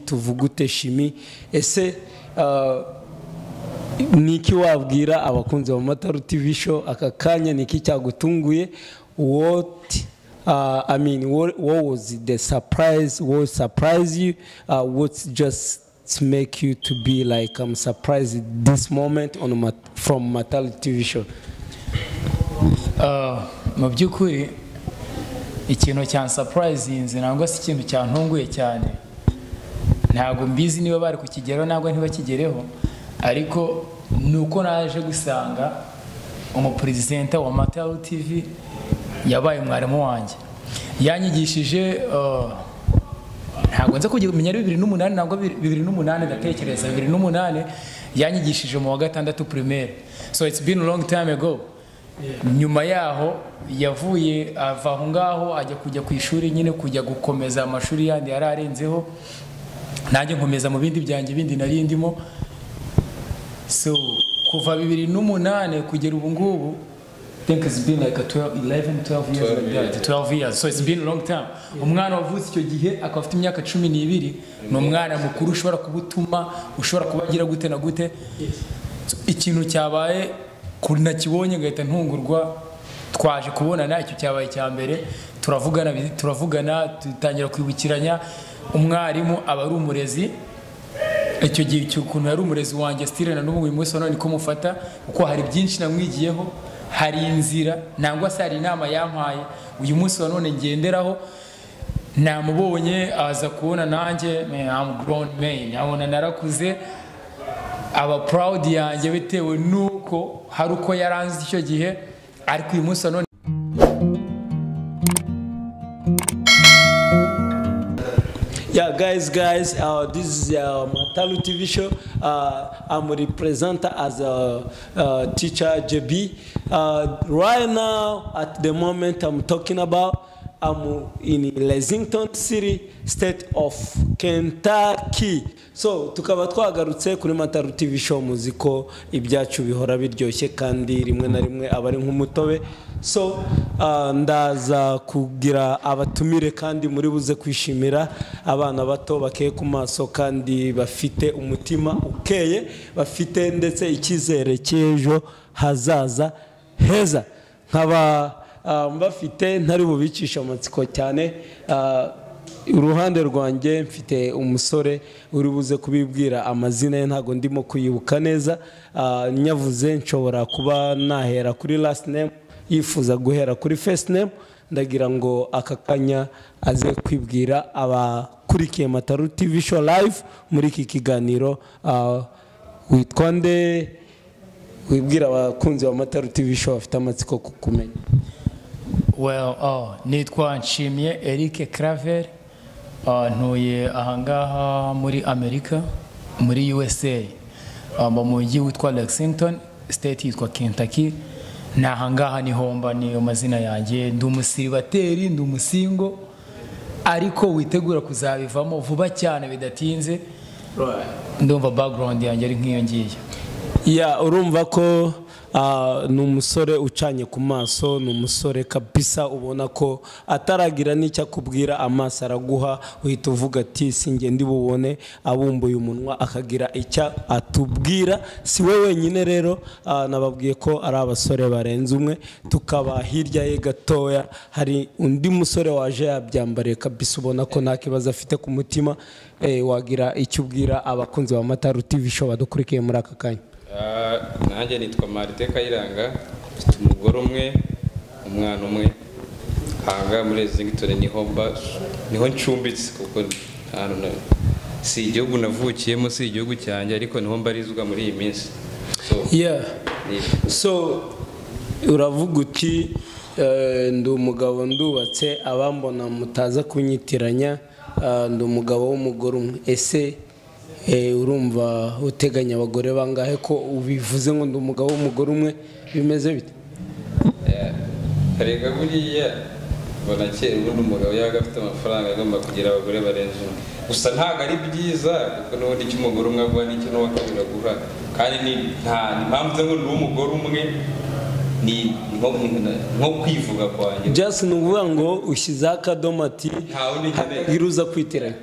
tuvugute Shimi ese niki wabwira abakunzi ba Mataru TV show aka kanya niki cyagutunguye what I mean what was the surprise, what surprised you, what's just to make you to be like I'm surprised at this moment on from Mataru TV show? Mu byukuri ikintu cya surprising nangwa si ikintu cyantunguye cyane, ntago mbizi niba bari kukigeraho nangwa ntibakigereho, ariko nuko naje gusanga umupresidenta wa Mataru TV yabaye mwarimu wanjye, yanyigishije ntago nza kumenya 2008 nangwa 2008 ndatekereza 2008 yanyigishije mu wa gatandatu primaire, so it's been a long time ago. Nyuma yaho yavuye ava aho ngaho ajya kujya ku ishuri nyine kujya gukomeza amashuri yandi yararenzeho, nanjye nkomeza mu bindi byanjye bindi nari ndimo. So kuva 2008 kugera ubu ngubu, I think it's been like a 12 years like that, 12 years, so it's been a long time. Umwana wavutse icyo gihe akaba afite imyaka 12, no mwana mukuru ushobora kubutuma, ushobora kubagira gute na gute. Ikintu cyabaye kuri nakibonye ngahita ntungurwa, twaje kubonana icyo cyabaye cya mbere, turavugana tutangira kwibukiranya. Umwarimu aba ari umurezi, icyo gihe cy'ukuntu yari umurezi wanjye stile na n'ubu uyu munsi none niko mufata, kuko hari byinshi namwigiyeho, hari inzira nangwa se hari inama yampaye uyu munsi none ngenderaho. Namubonye aza kubona nanjye I'm grown man, abona narakuze, aba proud yanjye bitewe nuko hari uko yaranze icyo gihe, ariko uyu munsi none. Yeah, guys, this is Mataru TV show. I'm a representer as a teacher JB. Right now, at the moment I'm talking about, I'm in Lexington City, state of Kentucky. So tukaba twagarutse kuri Mataru TV show, muziko ibyacu bihora biryoshye kandi rimwe na rimwe abari nk'umutobe. So ndaza kugira abatumire kandi muri buze kwishimira abana bato bakeye ku maso kandi bafite umutima ukeye, bafite ndetse icyizere cy'ejo hazaza heza. Nkaba mbafite ntari bubicisha amatsiko cyane. Uruhande rwanjye mfite umusore uri buze kubibwira amazina ye, ntago ndimo kuyibuka neza. Nyavuze nshobora kuba nahera kuri last name, yifuza guhera kuri first name. Ndagira ngo akakanya aze kwibwira abakurikiye Mataru TV show live muri iki kiganiro. Witwa nde? Wibwira abakunzi wa Mataru TV show bafite amatsiko kukumenya. Well, nitwa Nshimiye Eric Claver, ntuye ahangaha muri Amerika, muri USA, mu mujyi witwa Lexington, state yitwa Kentucky. Nahangaha niho mba, niyo mazina yanjye. Ndi umusiribateri, ndi umusingo, ariko witegura kuzabivamo vuba cyane bidatinze. Ndumva background yanjye ari nk'iyo ngiye. Yeah, urumva ko ni umusore ucanye ku maso, ni umusore kabisa ubona ko ataragira n'icyo akubwira, amaso araguha, uhita uvuga ati singe ndi bubone abumbuye umunwa akagira icyo atubwira. Si we wenyine rero, nababwiye ko ari abasore barenze umwe. Tukaba hirya ye gatoya hari undi musore waje yabyambariye kabisa, ubona ko nta kibazo afite ku mutima. Wagira icyo ubwira abakunzi ba Mataru TV show badukurikiye muri aka kanya? Nanjye nitwa Martin Kayiranga, mfite umugore umwe, umwana umwe. Hanga muri Lexington niho ncumbitse, kuko si igihugu navukiyemo, si igihugu cyanjye, ariko niho mbarizwa muri iyi minsi. So uravuga uti ndi umugabo ndubatse, abambona mutaza kunyitiranya, ndi umugabo w'umugore umwe. Ese urumva uteganya abagore bangahe ko ubivuze ngo ndi umugabo w'umugore umwe, bimeze bite? Rega buriya bona kera ubundi umugabo yaga afite amafaranga agomba kugira abagore barenze umwe. Gusa ntago ari byiza, kuko n'ubundi icyo umugore umwe aguha n'icyo n'uwa kabiri aguha, kandi nta mpamvu ngo ndi umugore umwe, ni nko kwivuga kwanjye. Just nuvuga ngo ushyize akadomo ati ngiruza kwiteranya.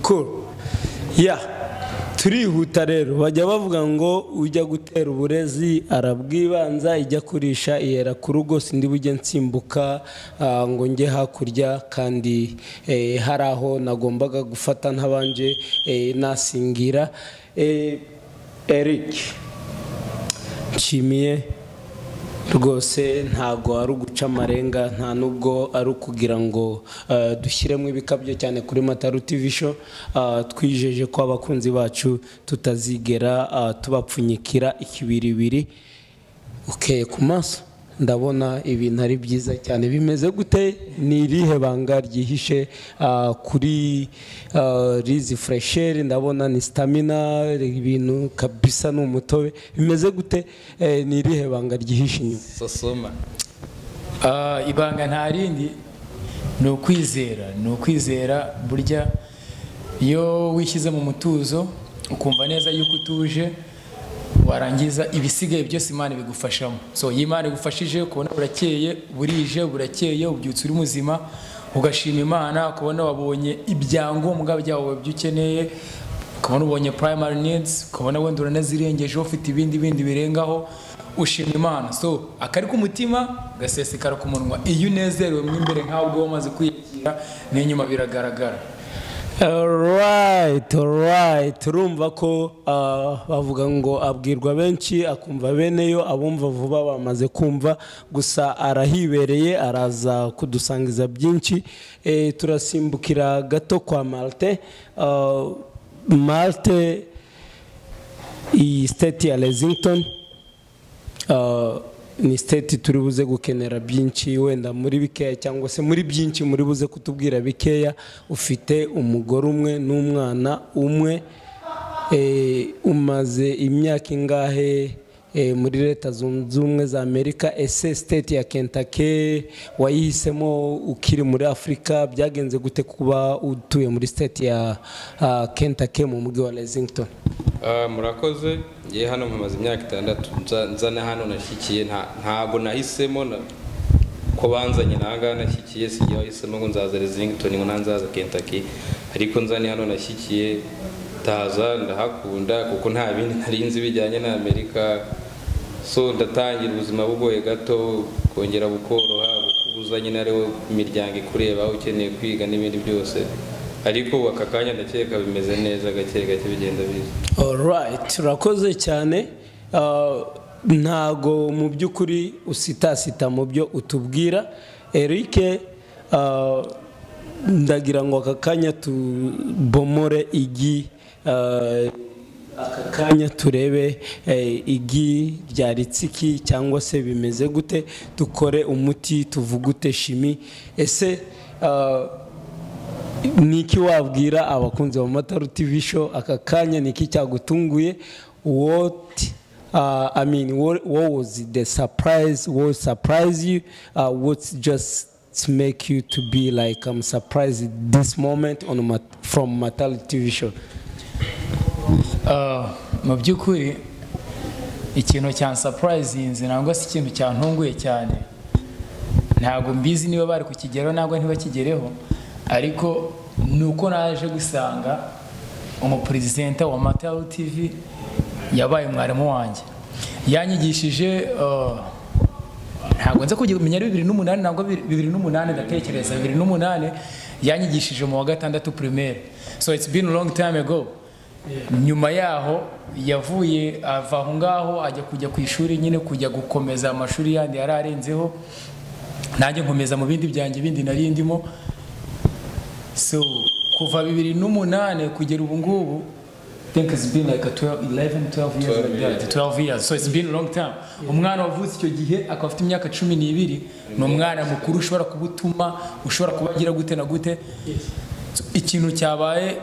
Cool. ya turihuta rero bajya bavuga ngo ujya gutera uburezi arabwibanza ijya kurisha ihera ku rugo sindi bujye nsimbuka ngo njye hakurya kandi hari aho nagombaga gufata ntabanje nasingira Eric nshimiye rwose ntago ari uguca amarenga nta nubwo ari ukugira ngo dushyiremo ibikabyo cyane kuri Mataru TV show twijeje ko abakunzi bacu tutazigera tubapfunyikira ikibiribiri ukeye ku maso ndabona ibintu ari byiza cyane bimeze gute ni irihe banga ryihishe kuri rizi fresher ndabona ni stamina ibintu kabisa n'umutobe bimeze gute ni irihe banga ryihishe inyuma sosoma ibanga nta rindi ni ukwizera burya iyo wishyize mu mutuzo ukumva neza yuko utuje warangiza ibisigaye byose Imana bigufashamo so Imana igufashije kubona burakeye burije burakeye ubyutse uri muzima ugashima Imana kubona wabonye ibyangombwa byawe byukeneye kubona ubonye primary needs kubona wenda uranazirengeje ufite ibindi birengaho ushima Imana so akari ku mutima gasesekara ku munwa iyo unezerewe mu imbere nkaho ubwo wamaze kwiyakira n'inyuma biragaragara. Alright, turumva ko bavuga ngo abwirwa benshi akumva beneyo abumva vuba bamaze kumva gusa arahibereye araza kudusangiza byinshi turasimbukira gato kwa Malte i state ya Lexington ni state turi buze gukenera byinshi wenda muri bikeya cyangwa se muri byinshi muri buze kutubwira bikeya ufite umugore umwe n'umwana umwe umaze imyaka ingahe muri leta zunze ubumwe za Amerika ese state ya Kentucky wayihisemo ukiri muri Afrika byagenze gute kuba utuye muri state ya Kentucky mu mujyi wa Lexington? Murakoze ngiye hano mpamaze imyaka 6 nzana hano nashyikiye ntago nahisemo ko banzanye nanga nashyikiye sigiye wahisemo ngo nzaza Lexington ngo nanzaza Kentucky ariko nzane hano nashyikiye taza ndahakunda kuko nta bindi narinzi bijyanye na Amerika so ndatangira ubuzima bugoye gato kongera bukoroha bukuzanye narewe imiryango ikureba ukeneye kwiga n'ibindi byose ariko akakanya ndakeka bimeze neza gake bigenda biza. Alright, urakoze cyane ntago mu byukuri usitasita mu byo utubwira Eric ndagira ngo akakanya tubomore igi akakanya turebe igi rya ritsiki cyangwa se bimeze gute dukore umuti tuvugute shimi ese niki wabwira abakunzi ba Mataru TV show akakanya niki cyagutunguye what was the surprise what surprised you what's just to make you to be like I'm surprised this moment on from Mataru TV show? Mu byukuri ikintu cya surprise nangwa si ikintu cyantunguye cyane ntago mbizi niba bari kukigero nangwa ntibakigereho ariko nuko naje gusanga umupresidenta wa Mataru TV yabaye mwarimu wanjye yanyigishije ntago nza kumenya 2008 nangwa 2008 ndatekereza 2008 yanyigishije mu wa gatandatu primaire so it's been a long time ago. Nyuma yaho yavuye ava aho ngaho ajya kujya ku ishuri nyine kujya gukomeza amashuri yandi yararenzeho nanjye nkomeza mu bindi byanjye bindi nari ndimo so kuva 2008 kugera ubu ngubu I think it's been like 12 years so it's been a long time. Umwana wavutse icyo gihe akaba afite imyaka 12 ni umwana mukuru ushobora kubutuma ushobora kubagira gute na gute ikintu cyabaye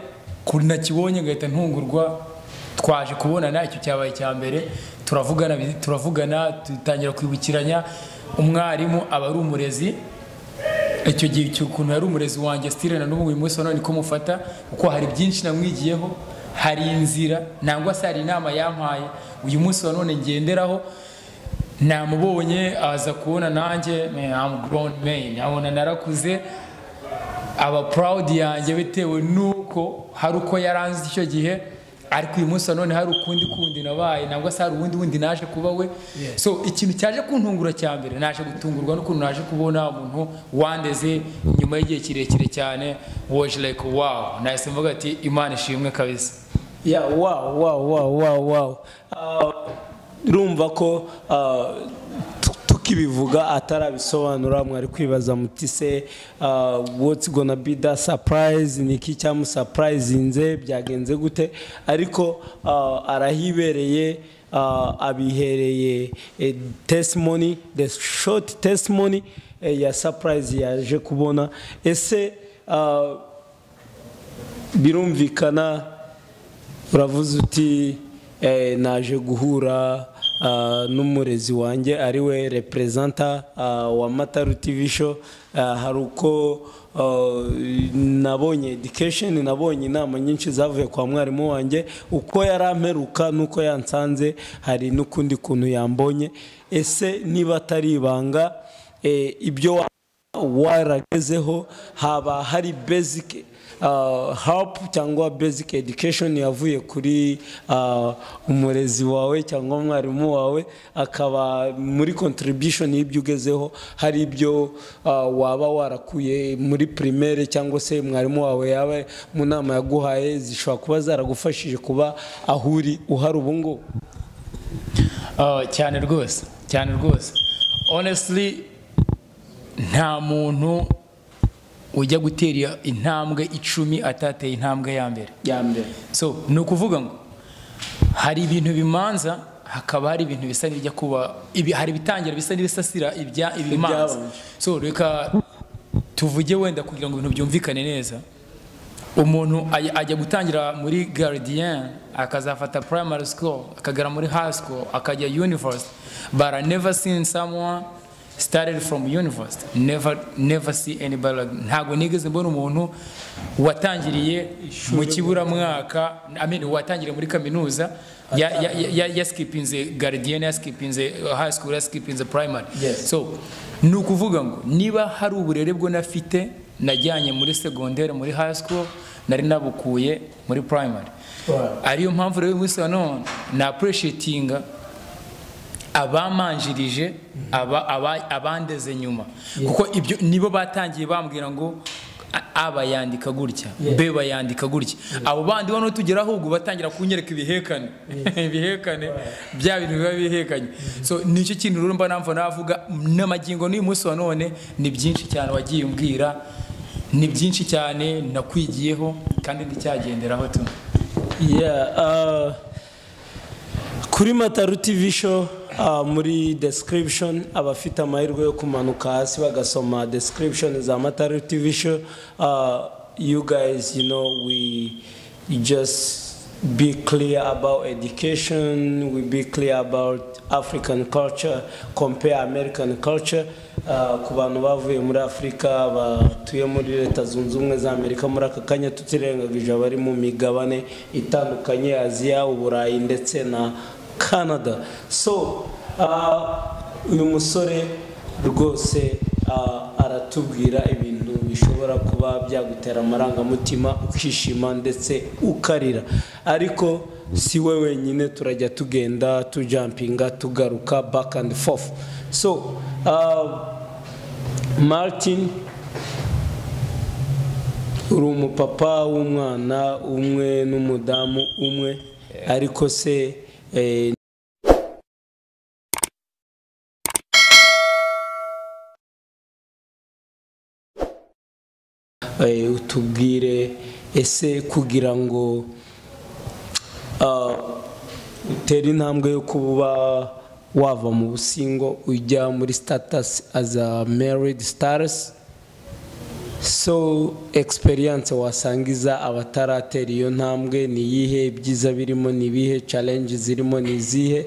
kuri nakibonye ngahita ntungurwa twaje kubonana icyo cyabaye cya mbere turavugana dutangira kwibukiranya umwarimu aba ari umurezi icyo gihe cy'ukuntu yari umurezi wanjye stile na n'ubu uyu munsi none ko mufata kuko hari byinshi namwigiyeho hari inzira nangwa se hari inama yampaye uyu munsi none ngenderaho namubonye aza kubona nanjye I'm grown man abona narakuze aba proud yanjye bitewe nuko hari uko yaranze icyo gihe ariko uyu munsi none hari ukundi nabaye nabwo se hari ubundi naje kuba we. So ikintu cyaje kuntungura cya mbere naje gutungurwa n'ukuntu naje kubona umuntu wandeze nyuma y'igihe kirekire cyane. Was like wow, nahise mvuga ati Imana ishimwe kabisa. Yeah, wow. Urumva ko tukibivuga atarabisobanura mwari kwibaza muti se what's gonna be the surprise, niki cyamu surprising byagenze gute, ariko arahibereye abihereye testimony, the short testimony ya surprise yaje kubona. Ese birumvikana uravuze uti naje guhura n'umurezi wanjye ariwe representa wa Mataru TV show. Hari uko nabonye education, nabonye inama nyinshi zavuye kwa mwarimu wanjye, uko yaramperuka nuko yansanze hari n'ukundi kuntu yambonye. Ese niba atari ibanga ibyo waragezeho haba hari basic help cyangwa basic education yavuye kuri umurezi wawe cyangwa umwarimu wawe, akaba muri contribution y'ibyo ugezeho hari ibyo waba warakuye muri primaire cyangwa se mwarimu wawe yaba mu nama yaguhaye zishobora kuba zaragufashije kuba ahuri uhari ubu ngo? Cyane rwose honestly nta muntu ujya gutera intambwe 10 atateye intambwe ya mbere. So ni ukuvuga ngo hari ibintu bimanza hakaba hari ibintu bisa n'ibijya kuba hari bitangira bisa n'ibisasira ibimanza. So reka tuvuge wenda kugira ngo ibintu byumvikane neza. Umuntu ajya gutangira muri Guardian akazafata primary school akagera muri high school akajya university, but I never seen someone started from university, never see anybody like. Ntago nigeze mbona umuntu watangiriye mu kibura mwaka, watangiriye muri kaminuza ya skipinze Guardian, ya skipinze high school, ya skipinze primary. So nukuvuga ngo niba hari uburere bwo nafite najyanye muri secondaire, muri high school, nari nabukuye muri primary. Ariyo mpamvu rero umunsi none na appreciating abamanjirije abandeze nyuma, kuko ibyo nibo batangiye bambwira ngo aba yandika gutya, be bayandika gutya. Abo bandi wano tugera ahubwo batangira kunyereka ibihekane bya bintu biba bihekanye. So nicyo kintu rero mba namva navuga n'amagingo n'uyu munsi wa none ni byinshi cyane wagiye umbwira, ni byinshi cyane nakwigiyeho kandi ndicyagenderaho tu. Kuri Mataru TV show muri description abafite amahirwe yo kumanuka hasi bagasoma description za Mataru TV show, you guys, you know, we just be clear about education, we be clear about African culture, compare American culture. Ku bantu bavuye muri Afrika batuye muri Leta Zunze Ubumwe za Amerika muri aka kanya tutirengagije abari mu migabane itandukanye, Aziya, Uburayi ndetse na Canada. So uyu musore rwose aratubwira ibintu bishobora kuba byagutera amarangamutima ukishima ndetse ukarira, ariko si we wenyine, turajya tugenda tujumpinga tugaruka back and forth. So Martin, uri umupapa w'umwana umwe n'umudamu umwe, ariko se utubwire ese kugira ngo utere intambwe yo kuba wava mu busingo ujya muri status as a married status, so experience wasangiza abataratera iyo ntambwe ni yihe, byiza birimo ni bihe, challenge zirimo ni zihe?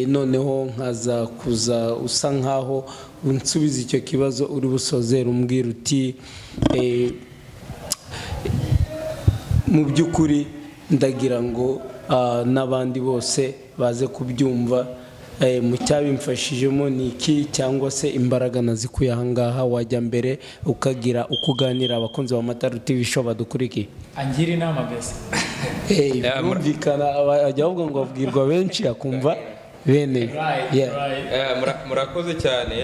Noneho nkaza kuza usa nkaho unsubiza icyo kibazo uri busozera umbwira uti mu by'ukuri ndagira ngo n'abandi bose baze kubyumva, mu cyabimfashijemo ni iki cyangwa se imbaraga nazikuye ahangaha wajya mbere ukagira ukuganira abakunzi ba Mataru TV show badukurikiye angira inama bese birumvikana bajya bavuga ngo babwirwa benshi akumva bene murakoze cyane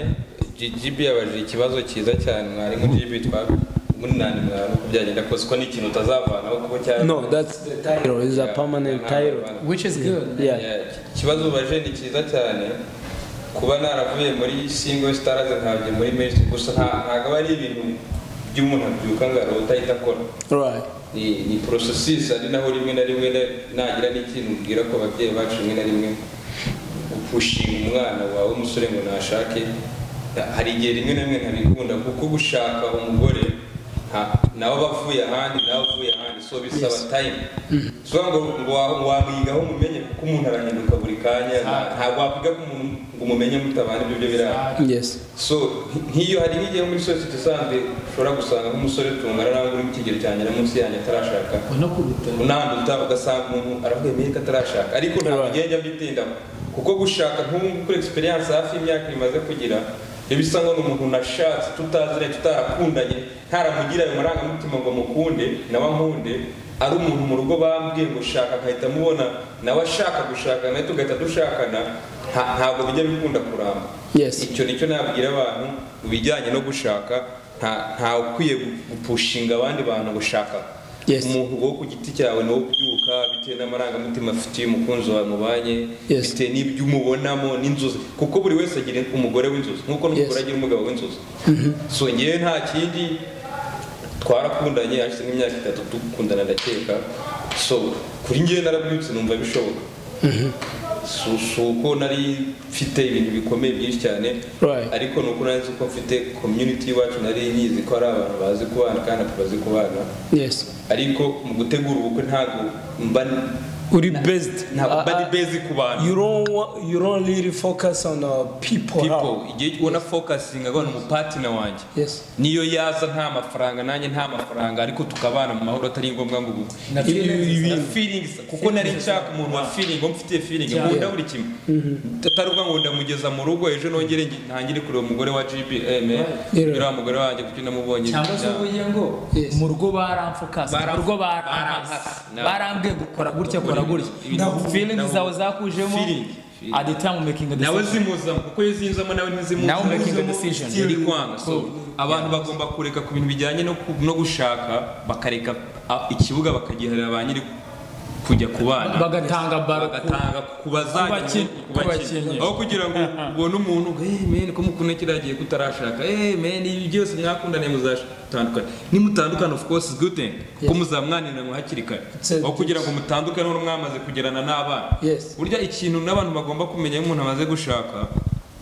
GGB yabajije ikibazo cyiza cyane mwari mu GGB munani mwana uko byagenda kose ko ni ikintu utazavanaho kuko cyane no that's the title is a permanent title which is good ikibazo baje ni cyiza cyane kuba naravuye muri single stars ntabyo muri mainstream gusa ntago ari ibintu by'umuntu abyuka ngaro utahita akora right ni processes ari naho rimwe na rimwe nagira n'ikintu ubwira ko ababyeyi bacu rimwe na rimwe upushinga umwana wawe umusore ngo nashake hari igihe rimwe na rimwe ntabikunda kuko gushaka umugore nawe bavuye ahandi so bisaba time so ngo wamwigaho mumenye kuko umuntu arahinduka buri kanya ntabwo wakwiga ko umuntu ngo umumenye mutabana ibyo birara yes so nk'iyo hari n'igihe muri society isanzwe ushobora gusanga nk'umusore tungana nawe uri mu kigero cyane na munsi yanjye atarashaka unanduta ugasanga umuntu aravuga ko atarashaka ariko ntabwo ugenda bitindaho kuko gushaka nk'ubu kuri experience hafi y'imyaka imaze kugira bisa ngo umuntu nashatse tutazire tutarakundanye ntaramugira ayo marangamutima ngo mukunde nawe nkunde ari umuntu mu rugo bambwiye ngo shaka nkahita mubona nawe ashaka gushaka nawe tugahita dushakana ntabwo bijya bikunda kuramba icyo nicyo nabwira abantu mu bijyanye no gushaka nta ukwiye gupushinga abandi bantu gushaka umuntu wo ku giti cyawe no kubyuka bitewe n'amarangamutima afitiye umukunzi wawe mubanye bitewe n'ibyo umubonamo n'inzozi kuko buri wese agira umugore w'inzozi nk'uko n'umugore agira umugabo w'inzozi so ngewe nta kindi twarakundanye hashize nk'imyaka 3 dukundana ndakeka so kuri ngewe narabyutse numva bishoboka uko nari mfite ibintu bikomeye byinshi cyane ariko nuko nari uko mfite community iwacu nari nyizi ko ari abantu bazi kubana kandi bazi kubana ariko mu gutegura ubukwe ntabwo mba uri based ntabwo basic ku bantu you don't really focus on people igihe ubona focusing agona mu partner wanjye niyo yaza nta mafaranga nanjye nta mafaranga ariko tukabana mu mahoro atari ngombwa ngo ubukwe feelings kuko nari nshaka umuntu wa feeling mfite feeling nkunda buri kimwe tataruka ngo ndamugeza mu rugo ejo nongere ntangire kureba umugore wa GPM ira umugore wanjye kuko namubonye cyangwa se ubuye ngo mu rugo baramfocus mu rugo barambwiye gukora gutya kora feelings zawe zakujemo at the time making a decision nawe zimuzamo kuko yizinzamo nawe ntizimuzamo now making a decision yari kwanga so abantu bagomba kureka ku bintu bijyanye no gushaka bakareka ikibuga bakagiharira ba nyiri kujya kubana bagatanga kubazanye aho kugira ngo ubone umuntu men ko mukune kiragiye kutarashaka men ibi byose mwakundane muzatandukana nimutandukana of course good thing kuko muzamwanira ngo hakiri kare aho kugira ngo mutandukane no mwamaze kugerana n'abana burya ikintu n'abantu bagomba kumenya iyo umuntu amaze gushaka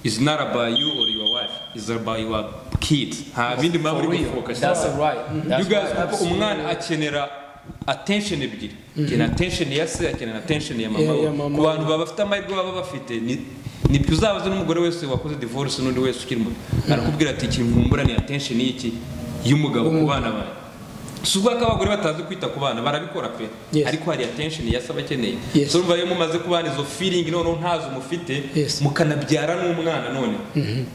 is not about you or your wife is about your kids ha bindi maburi gufocus that's right you guys kuko umwana akenera attention ebyiri kena attention ya se akena attention ya mama ku bantu baba bafite amahirwe baba bafite ni byuzabaze n'umugore wese wakoze divorce n'undi wese ukiri muto arakubwira ati ikintu nkumbura ni attention y'iki y'umugabo ku bana bawe suvuga ko abagore batazi kwita ku bana barabikora pe ariko hari attention ya se abakeneye so urumva iyo mumaze kubana izo feeling none ntazo mufite mukanabyara n'umwana none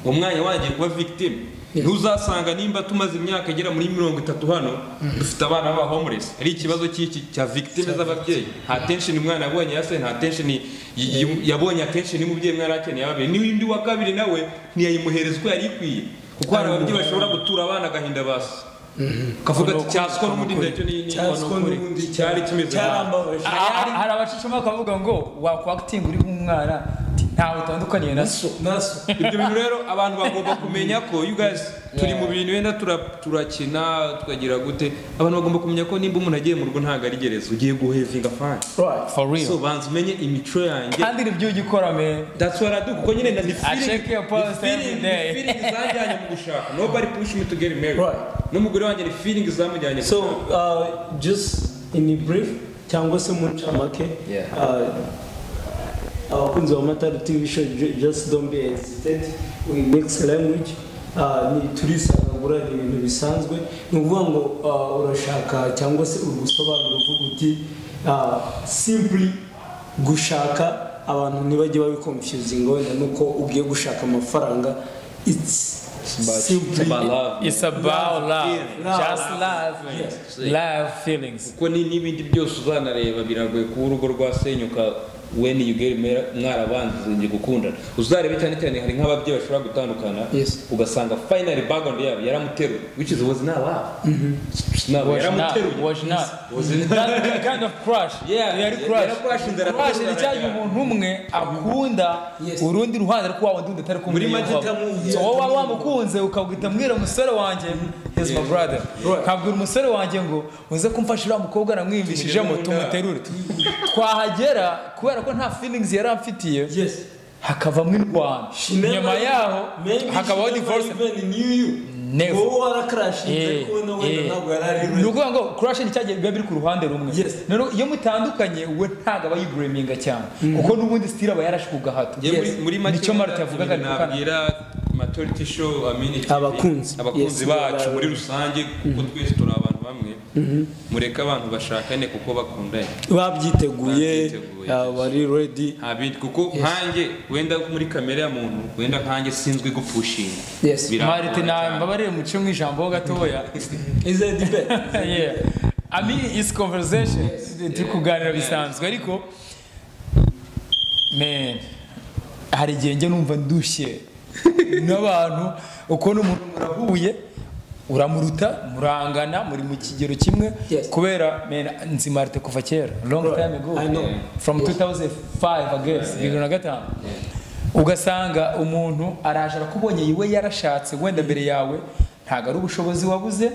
umwanya wagiye kuba victim ntuzasanga nimba tumaze imyaka igera muri 30 hano dufite abana baba homeless ari ikibazo cy'iki cya victime z'ababyeyi nta tension umwana yabonye yase nta tension yabonye attention n'umubyeyi mwana akeneye ababyeyi n'indi wa kabiri nawe ntiyayimuhereza ko yari ikwiye kuko hari ababyeyi bashobora gutura abana gahinda basi kavuga ati cyaswa n'umundi ndacyo ni cyari kimeze hari abacicuma bakavuga ngo wakwakitinga uri nk'umwana ntawe utandukaniye naso ibyo bintu rero abantu bagomba kumenya ko you guys turi mu bintu wenda turakina tukagira gute abantu bagomba kumenya ko nimba umuntu agiye mu rugo ntago ari gereza ugiye guhevinga fan for real so banze umenye imico yanjye kandi nibyo ugikora me that's what I do kuko nyine ndi feeling zanjyanye mu gushaka nobody push me to get married n'umugore wanjye ni feeling zamujyanye so just in brief cyangwa se mu ncamake abakunzi ba Mataru TV show just don't be hesitant we mix language ni turisagagura ni ibintu bisanzwe ni ukuvuga ngo urashaka cyangwa se ubusobanuro uvuga uti simply gushaka abantu ntibajye babiconfusing wenda nuko ugiye gushaka amafaranga. It's It's about love. Just love. Love feelings. Kuko n'ibindi byose uzanareba biragoye kuba urugo rwasenyuka when you get mwarabanze gukundana. Uzarebe cyane cyane hari nk'ababyeyi bashobora gutandukana ugasanga finally background yabo yaramuteruye, which was not love. Was not that kind of crush. Yari crush ni cyane umuntu umwe akunda urundi ruhande ariko wawe ndunda atari kumurima. So wowe wamukunze ukabwita mwira umusore wanjye is my brother. Kabwira umusore wanjye ngo uze kumfashira umukobwa namwimvishije mu tumuterure. Twahagera kubera ko nta feelings yari amfitiye. Hakavamo indwano. Nyuma yaho hakabaho divorce. Never. Nukuvuga ngo crush ni cyagiye biba biri ku ruhande rumwe. Rero iyo mutandukanye we ntago aba yibreminga cyane kuko nubundi still aba yarashe ku gahato. Muri nicyo Martin yavugaga nabwira maturity show abakunzi bacu muri rusange kuko twese turi abantu bamwe mureka abantu bashakane kuko bakundanye babyiteguye bari ready kuko nkanjye wenda muri kamera ya muntu wenda nkanjye sinzwe gupushinga Martin mbabarire muce mu ijambo gatoya is a debate. I mean it's conversation tukuganira bisanzwe ariko man hari igihe njye numva ndushye n'abantu uko n'umuntu murahuye uramuruta murangana muri mu kigero kimwe kubera nzi Martin kuva kera long time ago from 2005 I guess 2005 ugasanga umuntu araje arakubonye yiwe yarashatse wenda mbere yawe ntago ari ubushobozi wabuze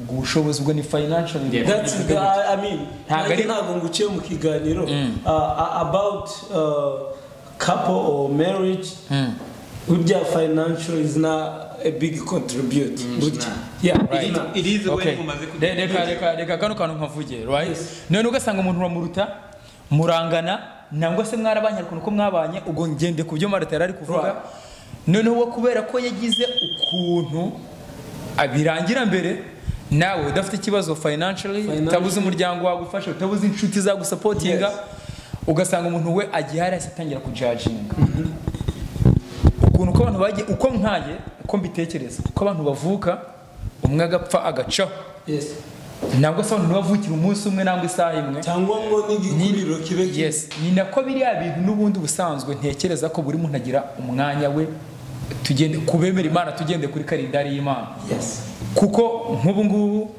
ubushobozi bwo ni financial. That's I mean ntago nguciye mu kiganiro about couple or marriage. Urya financial is not a big contribute. It is the way mumaze reka kano kantu nkavuge right. None ugasanga umuntu uramuruta murangana nangwa se mwarabanye ariko uko mwabanye ubwo ngende ku byo Martin ari kuvuga. None wo kubera ko yagize ukuntu abirangira mbere nawe udafite ikibazo financially utabuze umuryango wagufasha utabuze inshuti za gusupportinga ugasanga umuntu we agihari atangira kujudginga ukuntu ko abantu bagiye uko nkaye uko mbitekereza uko abantu bavuka umwe agapfa agacaho ntabwo se abantu bavukira umunsi umwe nangwa isaha imwe cyangwa ngo n'igikuriro kibe ni nako biriya bintu n'ubundi busanzwe ntekereza ko buri muntu agira umwanya we tugende kubemera Imana tugende kuri kalendari y'Imana kuko nk'ubu ngubu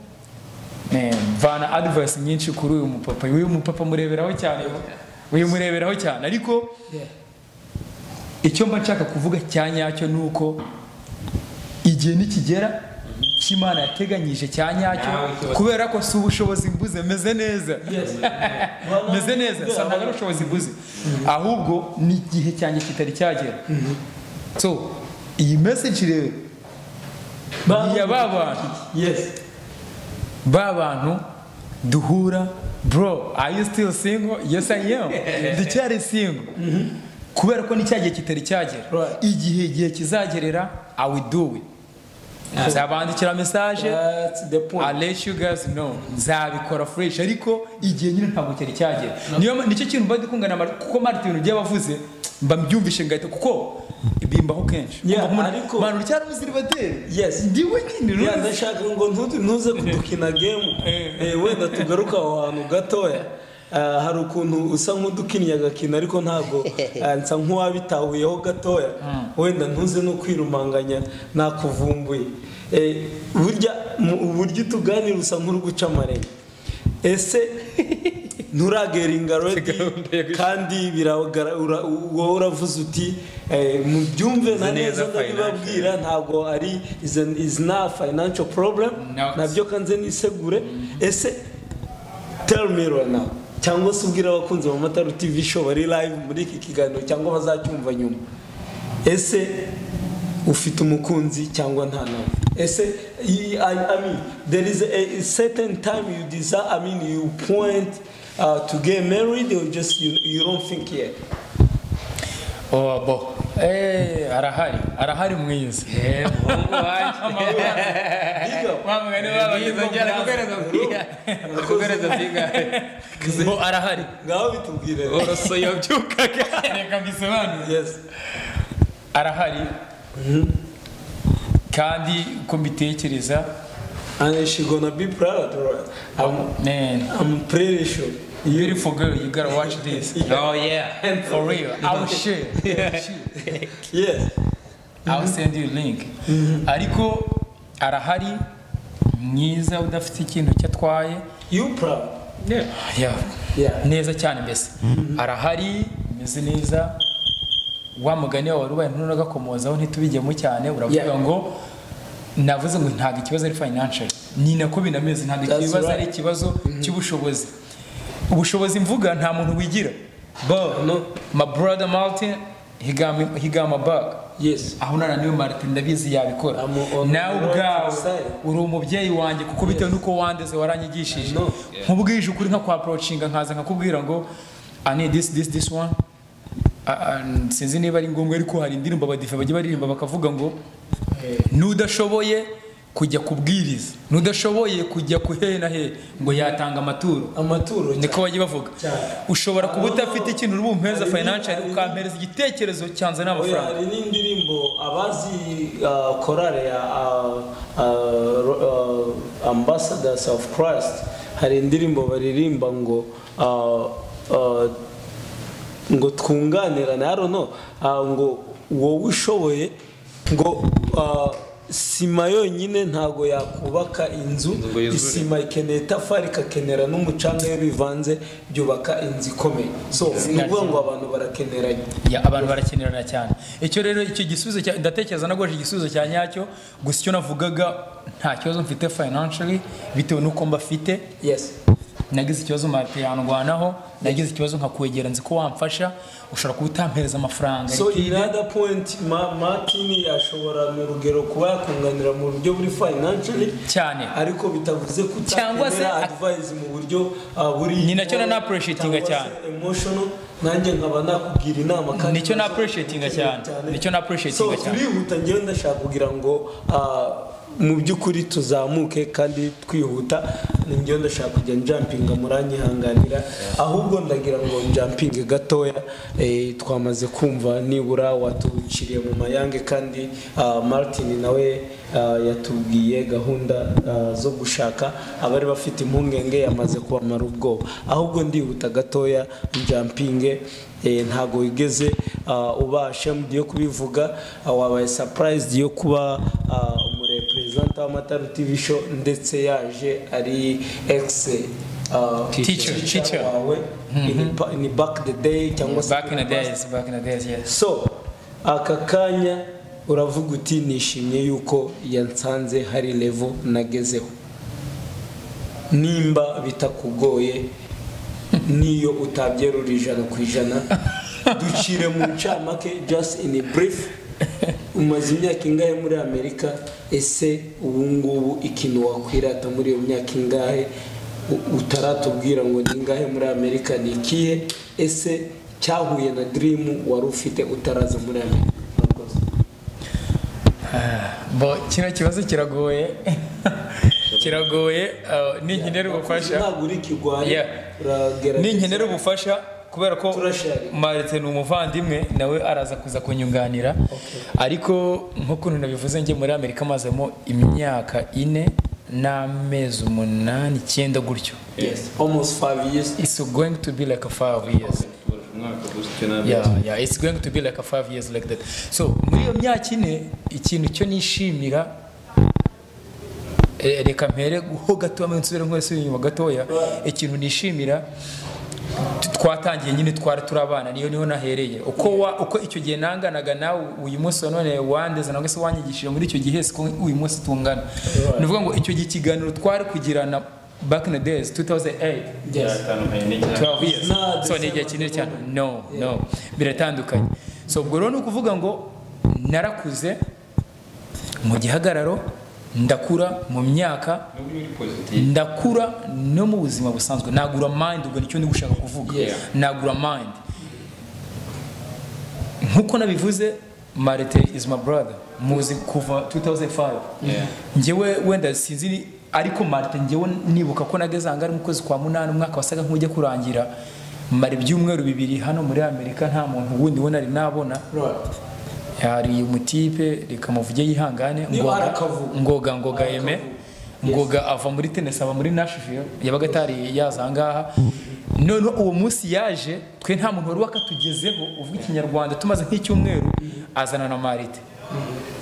vana advice nyinshi kuri uyu mupapa mureberaho cyane ariko icyo mba nshaka kuvuga cyanyacyo nuko igihe nikigera cy'Imana yateganyije cyanyacyo kubera ko si ubushobozi mbuze meze neza ntabwo ari ubushobozi mbuze ahubwo ni igihe cyanjye kitari cyagera. So iyi message rero ya babantu duhura bro are you still single? Yes I am. Ndicyari single kubera ko nicyagiye kitari cyagera igihe kizagerera I will do it. Nzabandikira message I'll let you guys know nzabikora fresh ariko igihe nyine ntabwo cyari cyagera niyo nicyo kintu mba dikungana kuko Martin ugiye bavuze mba mbyumvishe ngahita kuko ibimbaho kenshi ariko manu cyari uziribateri ndiwe nyine ndashaka ngo ntuze kudukina game wenda tugaruka aho hantu gatoya. Hari ukuntu usa nk'udukinnye agakina ariko ntabwo nsa nk'uwabitahuyeho gatoya wenda ntuze no kwirumanganya nakuvumbuye burya tuganira usa nk'uri guca amarenge ese nturageringa ready kandi wowe uravuze uti mubyumve na neza ndabibabwira ntabwo ari is not financial problem nabyo kanze nisegure ese tell me right now cyangwa se ubwira abakunzi ba Mataru TV show bari live muri iki kiganiro cyangwa bazacyumva nyuma ese ufite umukunzi cyangwa nta nawe ese I mean there is a certain time you desire you point to get married or just you don't think yet? arahari mwiza umuhungu wanjye mwamugani w'abagize kugereza bigare ngo arahari ngaho bitubwire oroso yabyukaga reka mbisobanure yes arahari kandi uko mbitekereza and she gonna be proud, right? I'm pretty sure. Beautiful girl, you gotta watch this. Oh yeah, for real. I will share. Yes. I will send you a link. Ariko arahari mwiza udafite ikintu cyatwaye. You proud? Yeah. Neza cyane mbese. Arahari meze neza. Wa mugani wa rubaye ntunagakomozaho ntitubijyemo cyane uravuga ngo navuze ngo ntago ikibazo ari financial. Ni nako binameze ntago ikibazo ari ikibazo cy'ubushobozi. Ubushobozi mvuga nta muntu wigira. But no, my brother Martin he got my back. Yes. Aho niwe Martin ndabizi yabikora. Nawe ubwawe uri umubyeyi wanjye kuko bitewe nuko wandeze waranyigishije. Nkubwije ukuri nka kwa approachinga nkaza nkakubwira ngo I need this one. Sinzi niba ari ngombwa ariko hari indirimbo abadifa bajye baririmba bakavuga ngo nudashoboye kujya kubwiriza nudashoboye kujya kuhena ngo yatanga amaturo niko bajye bavuga ushobora kuba utafite ikintu urubumpeza financial ukampereza igitekerezo cyanze n'amafaranga. Hari n'indirimbo abazi korale ya Ambassadors of Christ hari indirimbo baririmba ngo twunganirane I don't know ngo wowe ushoboye ngo sima yonyine ntago yakubaka inzu isima ikeneye tafari ikakenera n'umucanga iyo bivanze byubaka inzu ikomeye so nuvuga ngo abantu barakeneranye abantu barakenerana cyane icyo rero icyo gisubizo ndatekereza nagoje igisubizo cya nyacyo gusa icyo navugaga nta kibazo mfite financially bitewe nuko mbafite yes nagize ikibazo martiyandwanaho nagize ikibazo nkakwegera nzi ko wamfasha ushobora kubutampereza amafaranga. So in other point Martin ashobora mu rugero kuba yakunganira mu buryo buri financially cyane ariko bitavuze ko cyangwa se advice mu buryo buri ni nacyo na appreciating cyane emotional nanjye nkaba nakubwira inama kandi nicyo na appreciating cyane so turihuta ngiye ndashaka kugira ngo mu byukuri tuzamuke kandi twihuta ningiye ndashaka kujya jumpinga muranyihanganira ahubwo ndagira ngo jumping gatoya twamaze kumva nibura watuciriye mu mayange kandi Martin nawe yatubwiye gahunda zo gushaka abari bafite impungenge yamaze kubamara ubwoba ahubwo ndihuta gatoya jumping ntago wigeze ubasha mugiye kubivuga wabaye surprised yo kuba represent Amataru TV show ndetse yaje ari ex teacher wawe in back the day cyangwa back in the days yes. So aka kanya uravuga uti nishimye yuko yansanze hari level nagezeho nimba bitakugoye niyo utabyerura 100% ducire mu ncamake just in a brief umaze imyaka ingahe muri Amerika ese ubu ngubu ikintu wakwirata muri iyo myaka ingahe utaratubwira ngo ni ingahe muri Amerika ni ikihe ese cyahuye na dream wari ufite utaraza muri Amerika? Bo kino kibazo kiragoye ninkenera ubufasha ntabwo uri kigwaye ninkenera ubufasha kubera ko Martin umuvandimwe nawe araza kuza kunyunganira ariko nkuko nabivuze nge muri Amerika mazemo imyaka 4 n'amezi 8 9 gutyo. Yes, almost 5 years. It's going to be like a 5 years. Yeah, it's going to be like a 5 years like that. So muri iyo myaka 4 ikintu cyo nishimira reka mpere ho gato nsubire nkwese inyuma gatoya ikintu nishimira twatangiye nyine twari turabana niho nahereye uko icyo gihe nanganaga nawe uyu munsi none wandeze nangwe se wanyigishije muri icyo gihe siko uyu munsi tungana nivuga ngo icyo gihe kiganiro twari kugirana back in the days 2008 yes 12 years so ni igihe kinini cyane no biratandukanye so ubwo rero nukuvuga ngo narakuze mu gihagararo ndakura mu myaka ndakura no mu buzima busanzwe nagura mind ubwo nicyo ndi gushaka kuvuga nagura mind nkuko nabivuze Marite is my brother muzi kuva 2005 njyewe wenda sinzi ariko Marite njyewe nibuka ko nageze angari mu kwezi kwa 8 umwaka wasaga nk'ujye kurangira mari byumweru 2 hano muri Amerika nta muntu wundi wona ari nabona hari umutipe reka muvuge yihangane ngoga yeme ngoga ava muri Tennessee ava muri Nashville yabaga atari yazangaha none uwo munsi yaje twe nta muntu wari wakatugezeho uvuga ikinyarwanda tumaze nk'icyumweru azana na Marite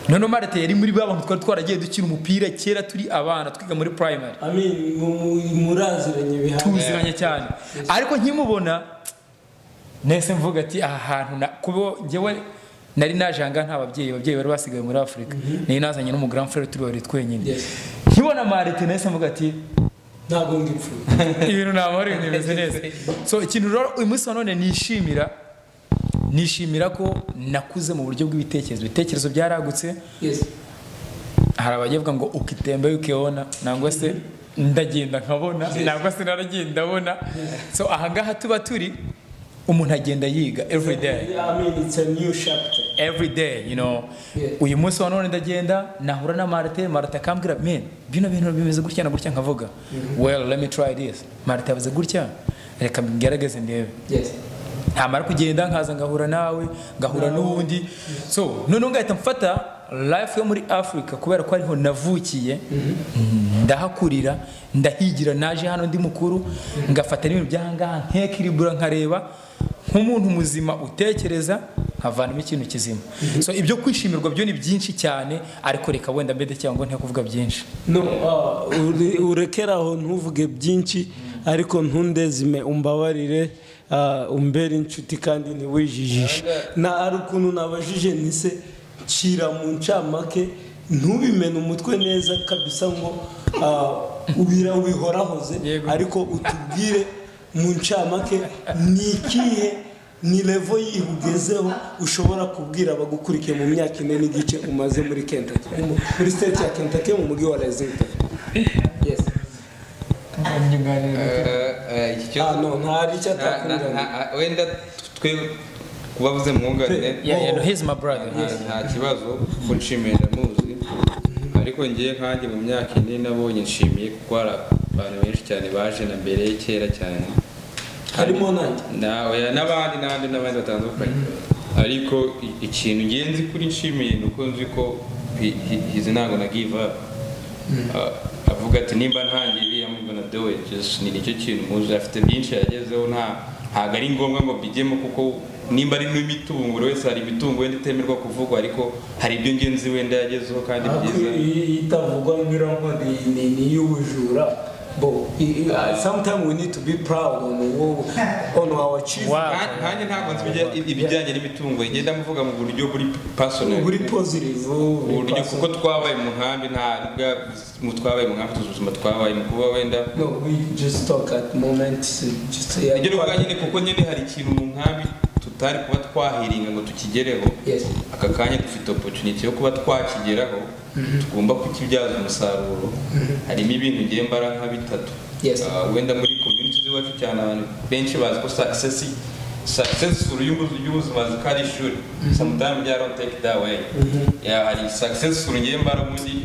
none Marite yari muri babantu twari twaragiye dukina umupira kera turi abana twiga muri primary muraziranye bihanga tuziranye cyane ariko nkimubona nese mvuga ati aha hantu kubo njyewe nari najanga nta ababyeyi bari basigaye muri Afrika ni nazanye n'umu grand frère turi bari twenyine nkibona Marite nese mvuga ati ntabwo ngipfu ibintu namari nimeze neza so ikintu rero uyu munsi none nishimira ko nakuze mu buryo bw'ibitekerezo byaragutse hari abagivuga ngo ukitembe ukiona nangwa se ndagenda nkabona nangwa se naragenda ndabona so ahangaha tuba turi umuntu agenda yiga every day. I mean it's a new chapter every day, you know. Uyu munsi wa none ndagenda nahura na Marite akambwira man bino bintu bimeze gutya na gutya nkavuga well let me try this. Marite avuze gutya reka ngerageze ndebe. Yes. Ntamara kugenda nkaza ngahura nawe ngahura n'ubundi so none ngahita mfata life yo muri Africa kubera ko ariho navukiye ndahakurira ndahigira naje hano ndi mukuru ngafata n'ibintu byanga nkekiribura nkareba nk'umuntu muzima utekereza nkavanamo ikintu kizima so ibyo kwishimirwa byo ni byinshi cyane ariko reka wenda mbede cyangwa nte kuvuga byinshi no urekeraho ntuvuge byinshi ariko ntundezime umbabarire umbere inshuti kandi ntiwijijishe na ari ukuntu nabajije nise cira mu ncamake ntubimene umutwe neza kabisa ngo ubira ubihorahoze ariko utubwire mu ncamake nikihe ni level yihugezeho ushobora kubwira abagukurikiye mu myaka 4 n'igice umaze muri Kentucky muri state ya Kentucky mu mujyi wa Lexington. Yes. No ntari cyatakunga wenda twe kubavuze mwungane yeah he's my brother nta kibazo ko nshimira muzi ariko ngiye kandi mu myaka 4 nabonye nshimiye kuko abantu benshi cyane baje na mbere kera cyane harimo nanjye n'abandi batandukanye ariko ikintu ngenzi kuri nshimiye nuko nzi ko hizi ntago na give up avuga ati nimba ntangiriye I'm gonna do it just ni nicyo kintu muzi afite byinshi yagezeho ntago ari ngombwa ngo bijyemo kuko nimba ari n'imitungo wese hari imitungo wenda itemerwa kuvugwa ariko hari ibyo ngenzi wenda yagezeho kandi byiza itavugwa mirongo ni y'ubujura but sometimes we need to be proud on our achievement. Hanye ntabwo nzibijya ibijyanye n'imitungo igenda muvuga mu buryo buri personal buri positive buryo kuko twabaye mu nkambi ntabwo mutwabaye mu nkambi tuzuzuma twabaye mu kuba wenda no we just talk at moment just igero bwanyine kuko nyine hari ikintu mu nkambi tutari kuba twahiringa ngo tukigereho aka kanya dufite opportunity yo kuba twakigeraho tugomba kukibyaza umusaruro harimo ibintu ngiye mbara nka bitatu wenda muri community z'iwacu cyane abantu benshi bazi ko successful y'ubuzima zikari ishuri sometimes they don't take that way hari successful ngiye mbara muri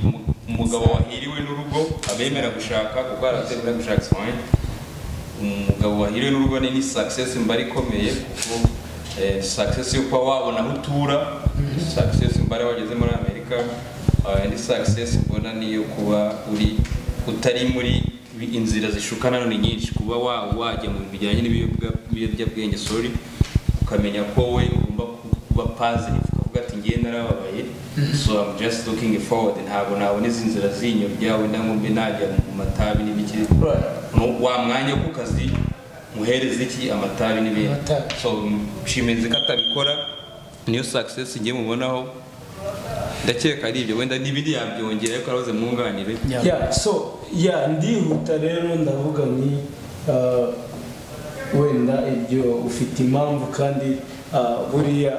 umugabo wahiriwe n'urugo abemera gushaka kuko aratemera gushaka soin umugabo wahiriwe n'urugo ni success mbari ikomeye kuko success yo kuba wabona aho utura success mbari wageze muri Amerika and success mbona niyo kuba uri utari muri inzira zishukana none nyinshi kuba wajya mu bijyanye n'ibiyobyabwenge ukamenya ko we ugomba kuba positive ukavuga ati ngiye narababaye so I'm just looking forward ntabwo nabona izi nzira zinyo ryawe ndangombe najya mu matabi n'ibiki wa mwanya ku kazi muhereze iki amatabi n'ibindi so nshimeze katabikora niyo success ngiye mubonaho ndakeka ari ibyo wenda n'ibindi yabyongera ariko arabaze mwunganire so ndihuta rero ndavuga ni wenda ibyo ufite impamvu kandi buriya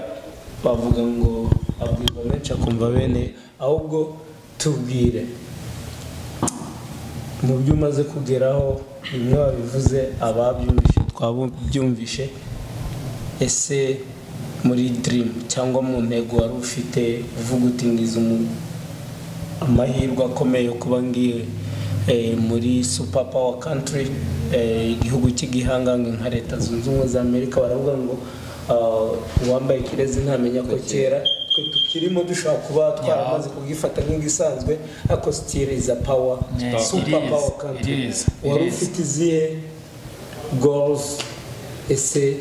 bavuga ngo abwirwa menshi akumva bene ahubwo tubwire mu byo umaze kugeraho bimwe babivuze ababyumvishe twabyumvishe ese muri dream cyangwa mu ntego wari ufite uvuga uti ngize amahirwe akomeye kuba ngiye muri super power country, igihugu cy'igihangange nka Leta Zunze Ubumwe za Amerika? Baravuga ngo uwambaye kirezi ntamenya ko kera twe tukirimo dushobora kuba twaramaze kugifata nk'igisanzwe, ariko still is a power, super power country. Wari ufite izihe goals? Ese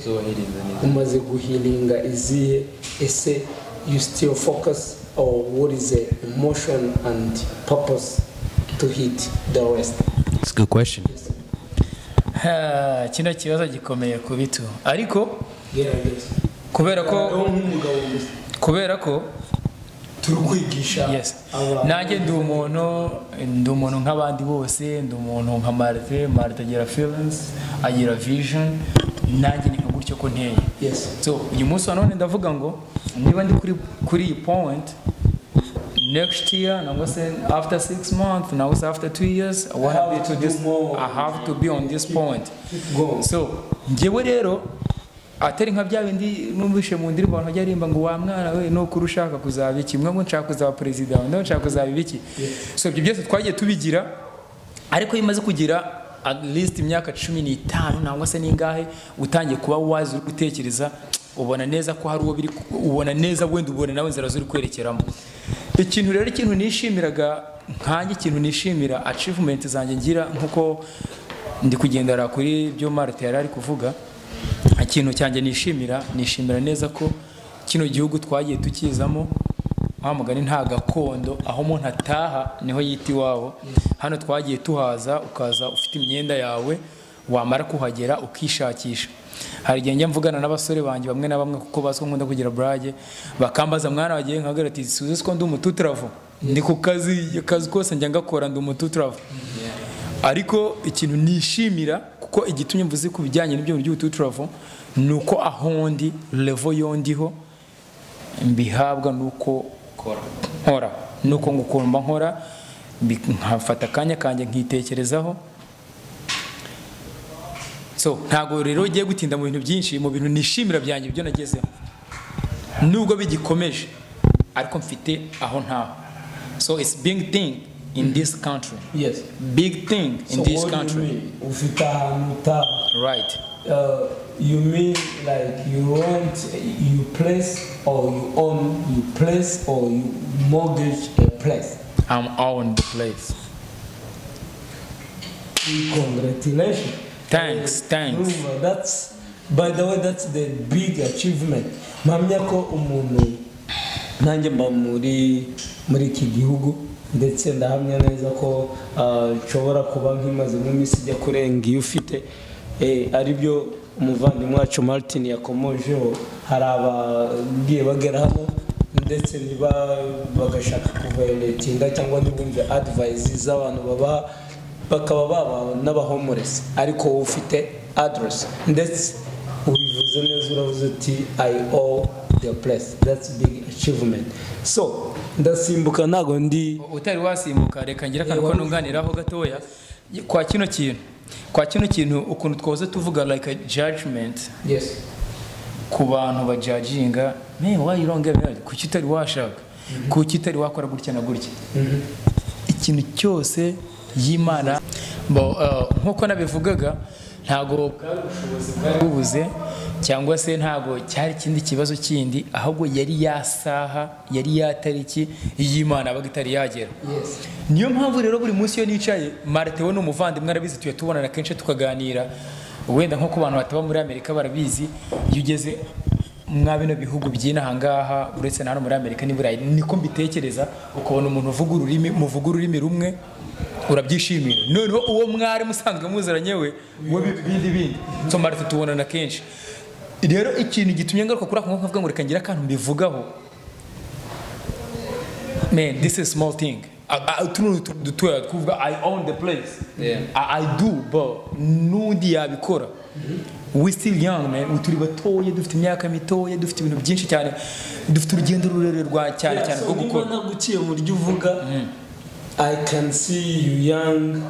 umaze guhilinga izihe? Ese you still focus, or what is the emotion and purpose to hit the rest? It's a good question. Kino kibazo gikomeye ku bitu, ariko kubera ko turukwigisha. Yes, nanjye ndi umuntu nk'abandi bose, ndi umuntu nka Marthe agira feelings, agira vision, nanjye ni gutyo ko nteye. Yes. So uyu munsi wa none ndavuga ngo niba ndi kuri point, next year, nangwa se after 6 months, nangwa se after 2 years, I want to be to this. I have to be on this point. So njyewe rero atari nka bya bindi numvishe mu ndirimbo abantu bajyarimba ngo wa mwana we no kurushaka kuzaba iki, mwe nshaka kuzaba president, no nshaka kuzaba ibiki. So ibyo byose twagiye tubigira, ariko yimaze kugira at least imyaka 15 nangwa se ningahe utangiye kuba wazi uri gutekereza, ubona neza ko hari uwo biri, ubona neza wenda ubona nawe nzira zuri kwerekeramo. Ikintu rero, ikintu nishimiraga nkanjye, ikintu nishimira achievement zanjye ngira, nkuko ndi kugendera kuri byo Marthe yari ari kuvuga, ikintu cyanjye nishimira neza ko kino gihugu twagiye tukizamo, mugani nta gakondo, aho umuntu ataha niho yita iwabo. Hano twagiye tuhaza, ukaza ufite imyenda yawe, wamara kuhagera ukishakisha. Hari igihe njya mvugana n'abasore banjye bamwe na bamwe, kuko baziko nkunda kugira brage, bakambaza mwana wagiye nkagira ati suze ko ndi umututravu, ndi ku kazi kose njya ngakora, ndi umututravu. Ariko ikintu nishimira, kuko igitumye mvuze ku bijyanye n'ibyo by'ututravu, nuko aho ndi level yondiho mbihabwa nuko nkora, nuko ngukomba nkora, nkafata akanya kanjye nkitekerezaho. So ntago rero ugiye gutinda mu bintu byinshi, mu bintu nishimira byanjye byo nagezeho, nubwo bigikomeje, ariko mfite aho ntaho. So it's big thing in this country. Yes. Big thing in this country. Ufite ahantu utaha. Right. You mean like you want you place, or you own you place, or you mortgage a place? I'm own the place. Congratulations. Thanks. That's, by the way, that's the big achievement. Mpamya ko umuntu nanjye mba muri iki gihugu, ndetse ndahamya neza ko nshobora kuba nkimaze mu minsi ijya kurenga iyo ufite ari byo umuvandimwe wacu Martin yakomojeho. Hari abagiye bagera hano ndetse niba bagashaka kuvayoletinga cyangwa ntibumve advice z'abantu bakaba baba n'abahomoresi, ariko ufite address ndetse ubivuze neza, uravuze uti I owe the place. That's big achievement. So ndasimbuka, ntago ndi utari wasimbuka, reka ngira akantu ko nunganiraho gatoya kwa kino kintu ukuntu twoze tuvuga like a judgment. Yes. Ku bantu bajudginga, man why you don't get married, kuki utari washaka, kuki utari wakora gutya na gutya. Ikintu cyose y'Imana nkuko nabivugaga, ntago bwari ubushobozi bwari bubuze, cyangwa se ntago cyari ikindi kibazo kindi, ahubwo yari yasaha, yari yatariki y'Imana bagitari yagera. Yes. Niyo mpamvu rero buri munsi yo nicaye, Marthe we n'umuvandimwe arabizi, tuye tubonana kenshi tukaganira, wenda nko ku bantu bataba muri Amerika barabizi, iyo ugeze mwa bino bihugu by'inaha ngaha, uretse na hano muri Amerika n'Iburayi, niko mbitekereza, ukabona umuntu muvuga ururimi rumwe, urabyishimira. Noneho uwo mwari musanzwe muzaranye we bindi. So Marthe tubonana kenshi. Rero ikintu gitumye ngaruka kuri ako nkavuga ngo reka ngira akantu mbivugaho, man, this is small thing. I own the place. Yeah. I do, but nundi yabikora. We still young, man. Turi batoye, dufite imyaka mitoye, dufite ibintu byinshi cyane, dufite urugendo rurerure rwa cyane rwo gukora. Niba naguciye mu ryo uvuga, I can see you young.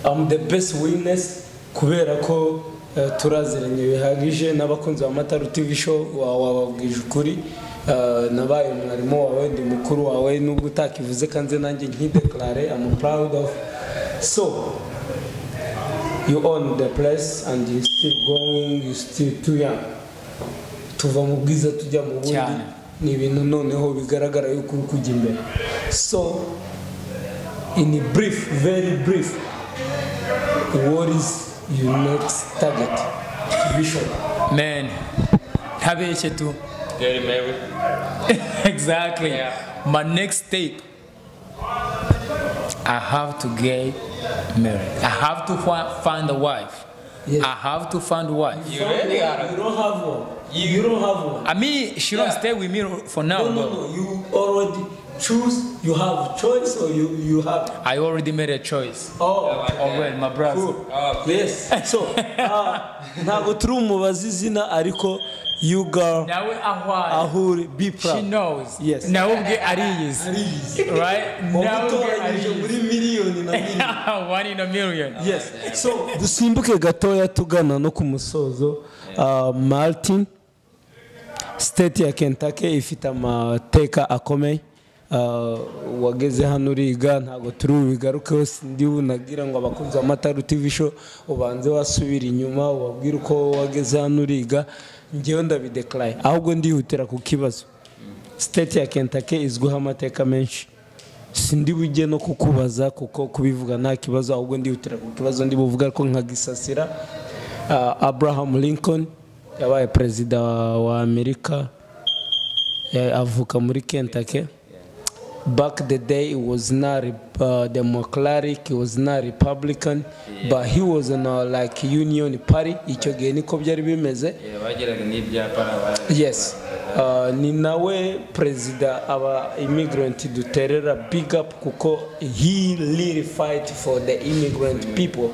I'm the best witness, kubera ko turaziranye bihagije n'abakunzi ba Mataru TV show wababwije ukuri nabaye umwarimu wawe ndi mukuru wawe nubwo utakivuze kanze nanjye nkideclare I'm proud of so you own the place and you still going you still too young tuva mu bwiza tujya mu bundi ni ibintu noneho bigaragara yuko uri kujya imbere so in a brief very brief what is your next target vision man habeshe tu Get married. exactly my next step I have to get married. I have to find a wife. Yes. I have to find a wife. You really are. You don't have one. You don't have one. I mean, she don't stay with me for now. No. You already choose. You have choice, or you have. I already made a choice. Oh, well, my brother. cool. Yes. So, ntabwo turi umubazi izina ariko you girl. Nawe ahwari. Ahuri, be proud. She knows. Yes. Nawe ubwe ariyizi. Right? Nawe ubwe ariyizi. Muri miliyoni na miliyoni. 1 in a million. Yes. So, dusimbuke gatoya tugana no ku musozo. Martin, state ya Kentucky ifite amateka akomeye. Wageze hano uriga ntago turi bigarukeho sindi unagira ngo abakunzi ba Mataru TV show ubanze wasubira inyuma ubabwira uko wageze hano uriga ngiye ndabideclare ahubwo ndihutira ku kibazo state ya Kentucky izwiho amateka menshi sindi bujye no kukubaza kuko kubivuga nta kibazo ahubwo ndihutira ku kibazo ndi buvuga ko nka gisasira Abraham Lincoln yabaye president wa Amerika avuka muri Kentucky. Back the day, it was not democratic, it was not Republican, but he was in like Union Party. Icyo gihe niko byari bimeze. Yes. Ni nawe president aba immigrant duterera big up kuko he really fight for the immigrant people.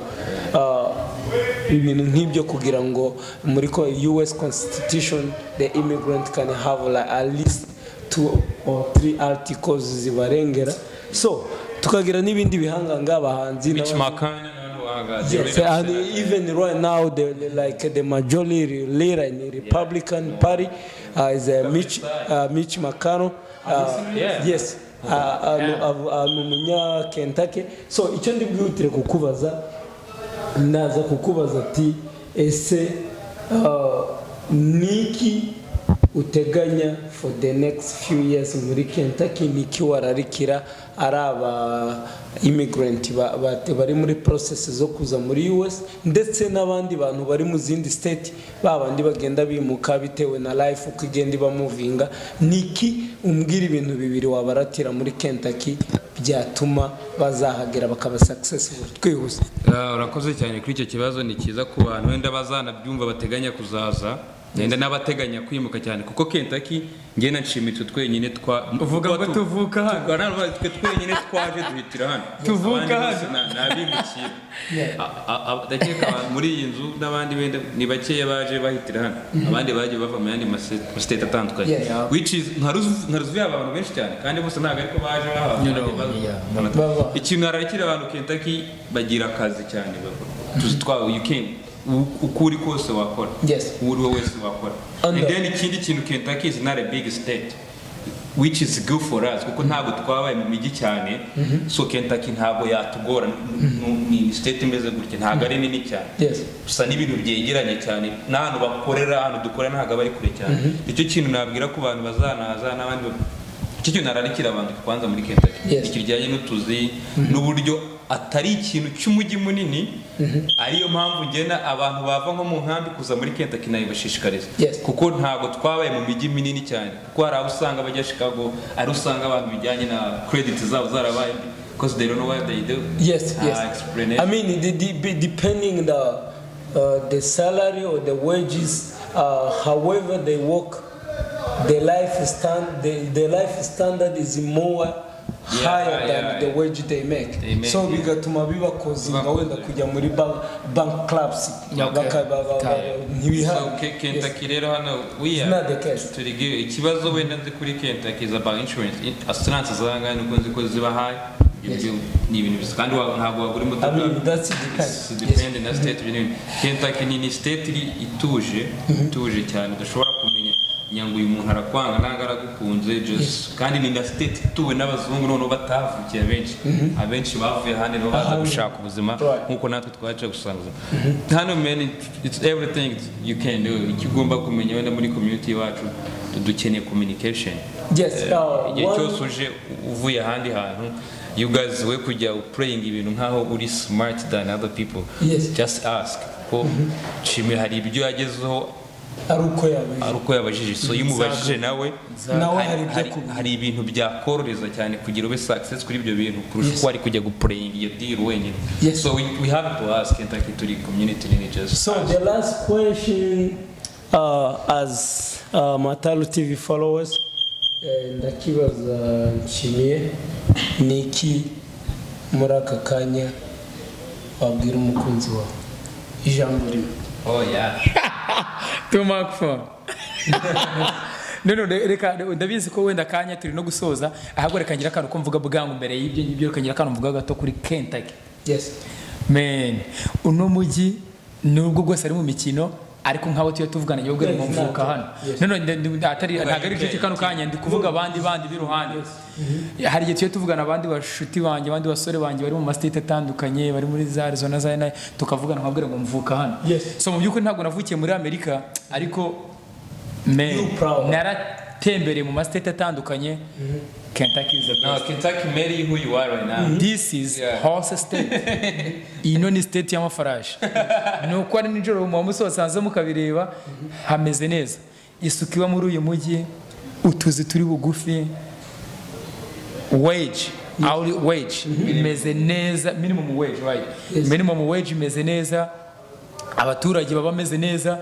Ibintu nk'ibyo kugira ngo muri ko US Constitution the immigrant can have like at least 2 or 3 articles zibarengera so tukagira n'ibindi bihanganga abahanzi yes, and even right now the majority leader in the Republican Party is Mitch McConnell yes umunya Kentucky so icyo ndi bwihutire kukubaza naza kukubaza ati ese niki uteganya for the next few years muri Kentucky niki wararikira araba immigrant bari muri process zo kuza muri US ndetse n'abandi bantu bari mu zindi state babandi bagenda bimuka bitewe na life uko igenda iba movinga niki umbwira ibintu bibiri wabaratira muri Kentucky byatuma bazahagera bakaba successful twihuse urakoze cyane kuri icyo kibazo ni kiza ku bantu wenda bazanabyumva bateganya kuzaza nenda nabateganya kwimuka cyane kuko Kentucky ngiye nanshimitse twenyine uvuga ngo tuvuka hano twe twenyine twaje duhitira hano tuvuka hano nabimukira ndakeka muri iyi nzu n'abandi benda ni bakeya baje bahitira hano abandi baje bava mu yandi state atandukanye which is nkaruzi abantu benshi cyane kandi bose ntago ariko baje bava ikintu ararekira abantu Kentucky bagira akazi cyane bava you can ukuri kose wakora uri wese wakora and then ikindi kintu Kentucky is not a big state which is good for us kuko ntabwo twabaye mu migi cyane so Kentucky ntabwo yatugora ni state imeze gutya ntabwo ari nini cyane gusa n'ibintu byegeranye cyane n'ahantu bakorera ahantu dukorera ntabwo bari kure cyane icyo kintu nabwira ku bantu bazanaza n'abandi icyo kintu nararikira abantu kwanza muri Kentucky ikijyanye n'utuzi n'uburyo atari ikintu cy'umujyi munini ariyo mpamvu ngena abantu bava nko mu nkambi kuza muri Kentucky nayo bashishikariza kuko ntabwo twabaye mu mijyi minini cyane kuko hari usanga bajya Chicago ari usanga abantu bijyanye na credit zabo zarabaye because they don't know what they do I mean depending the salary or the wages however they work the life standard is more higher than the wage they make. So bigatuma biba kozinga wenda kujya muri bankruptcy so Kentucky rero hano ikibazo wenda nzi kuri Kentucky is about insurance assurance zanga nuko nzi ko ziba high ibyo ni ibintu bisa kandi ntabwo wagura imodoka. I mean, that's depende na state ibintu. Kentucky ni state ituje cyane udashobora kumenya nyango uyu muntu arakwanga nanga aragukunze just kandi ni na state ituwe n'abazungu none batavukiye abenshi bavuye hano no baza gushaka ubuzima nkuko natwe twaje gusanga hano man it's everything you can do ikigomba kumenya wenda muri community wacu dukeneye communication. Igihe cyose uje uvuye ahandi hantu you guys we kujya praying ibintu nkaho uri smart than other people. Just ask ko chimwe hari ibyo yagezeho aruko yabajije so yumubajije nawe hari ibintu byakororeza cyane kugira ube success kuri ibyo bintu kurusha ko ari kujya gupraying iyo deal wenyine. So we have to ask Kentucky to the community just. So the last question as Matalo TV followers ndakibaza nshimiye niki muri aka kanya wabwira umukunzi wawe ijambo rimwe. Oh yeah. To mark phone. No reka ndabizi ko wenda kanya turi no gusoza ahagore kangira akantu ko mvuga bwangu mbere y'ibyo ngibyo kangira akantu mvuga gato kuri Kentucky. Yes man, uno mugi nubwo gose ari mu mikino ariko nk'abo tuye tuvugana yobwe mu mvuka hano none atari ntagari cyo kano kanya ndi kuvuga abandi biruhande. Hari igihe tuye tuvugana abandi bashuti banje abandi basore banje bari mu state atandukanye bari muri za Arizona za tukavugana nkabwira ngo mvuka hano. So mu byuko ntabwo navukiye muri Amerika ariko naratembereye mu state atandukanye. Kentucky is the best. No, Kentucky made you who you are right now. This is horse state. Ino ni state y'amafarashi. Nuko ari nijoro mu musosanze mukabireba hameze neza. Isukiwa muri uyu mujyi utuzi turi bugufi. Wage imeze neza, minimum wage right. Minimum wage imeze neza. Abaturage baba bameze neza.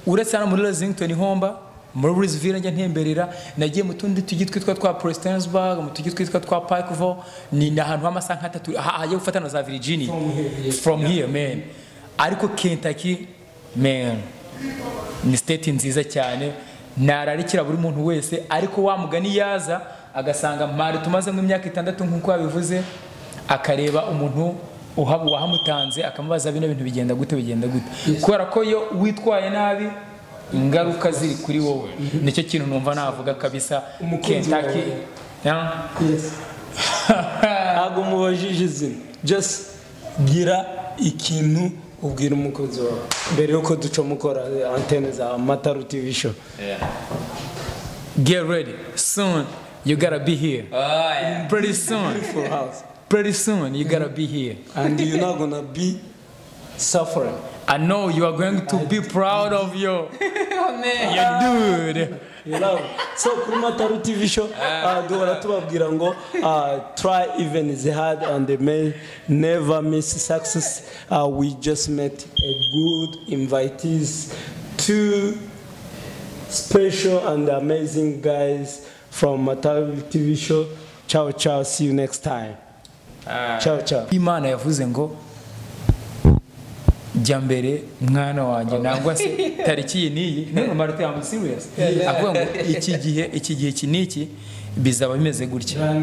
Uretse hano muri Lexington Homba muri Louisville njya ntemberera nagiye mu tundi tugitwe twa Prestonsburg mu tugitwe twa Pikeville ni ahantu h'amasanka 3 haje gufatana za Virginia from here man. Ariko Kentucky man ni state nziza cyane nararikira buri muntu wese ariko wa mugani yaza agasanga mari tumaze mu myaka 6 nkuko yabivuze akareba umuntu wahamutanze akamubaza bino bintu bigenda gute kubera ko yo witwaye nabi ingaruka ziri kuri wowe nicyo kintu numva navuga kabisa Kentucky. Yes. Agumubajije izina just gira ikintu ubwira umukozi wawe mbere yuko duca mukora antenne za Matalo TV show. Get ready soon you gotta be here. Pretty soon. Pretty soon you gotta be here and you're not gonna be suffering. I know you are going to be proud of your dude. You know. So kuri Matalo TV show duhora tubabwira ngo try even is hard and they may never miss success. We just met a good invitees, 2 special and amazing guys from Matalo TV show. Ciao, see you next time. Ciao. Imana yavuze ngo jambere mwana wanjye nangwa se tariki niyi no Martin I'm serious avuga ngo iki gihe kiniki bizaba bimeze gutya.